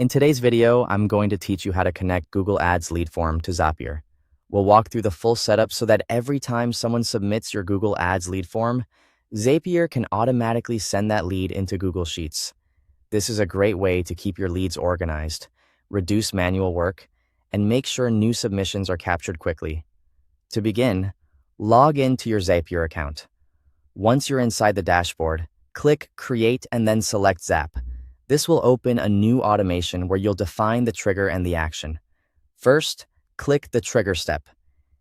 In today's video, I'm going to teach you how to connect Google Ads lead form to Zapier. We'll walk through the full setup so that every time someone submits your Google Ads lead form, Zapier can automatically send that lead into Google Sheets. This is a great way to keep your leads organized, reduce manual work, and make sure new submissions are captured quickly. To begin, log in to your Zapier account. Once you're inside the dashboard, click Create and then select Zap. This will open a new automation where you'll define the trigger and the action. First, click the trigger step.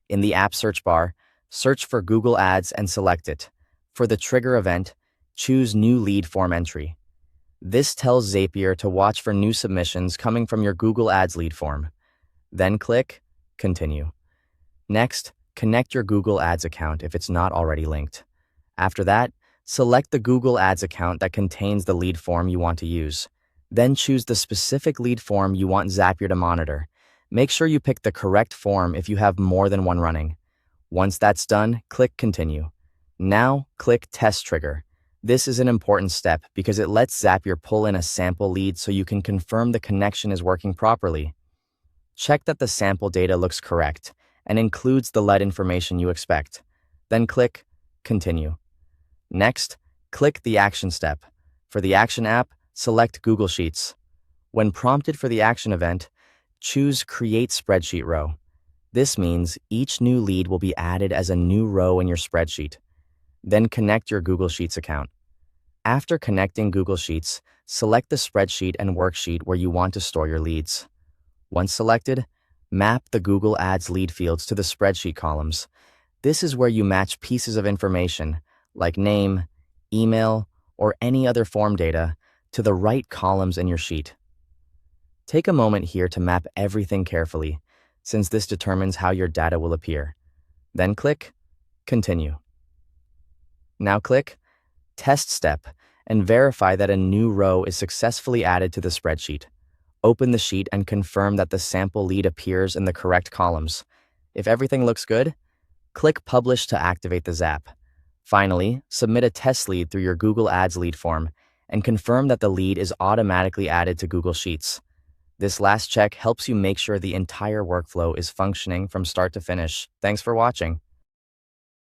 In the app search bar, search for Google Ads and select it. For the trigger event, choose New Lead Form Entry. This tells Zapier to watch for new submissions coming from your Google Ads lead form. Then click Continue. Next, connect your Google Ads account if it's not already linked. After that, select the Google Ads account that contains the lead form you want to use. Then choose the specific lead form you want Zapier to monitor. Make sure you pick the correct form if you have more than one running. Once that's done, click Continue. Now, click Test Trigger. This is an important step because it lets Zapier pull in a sample lead so you can confirm the connection is working properly. Check that the sample data looks correct and includes the lead information you expect. Then click Continue. Next, click the Action step. For the Action app, select Google Sheets. When prompted for the action event, choose Create Spreadsheet Row. This means each new lead will be added as a new row in your spreadsheet. Then connect your Google Sheets account. After connecting Google Sheets, select the spreadsheet and worksheet where you want to store your leads. Once selected, map the Google Ads lead fields to the spreadsheet columns. This is where you match pieces of information, like name, email, or any other form data, to the right columns in your sheet. Take a moment here to map everything carefully, since this determines how your data will appear. Then click Continue. Now click Test Step and verify that a new row is successfully added to the spreadsheet. Open the sheet and confirm that the sample lead appears in the correct columns. If everything looks good, click Publish to activate the Zap. Finally, submit a test lead through your Google Ads lead form and confirm that the lead is automatically added to Google Sheets. This last check helps you make sure the entire workflow is functioning from start to finish. Thanks for watching.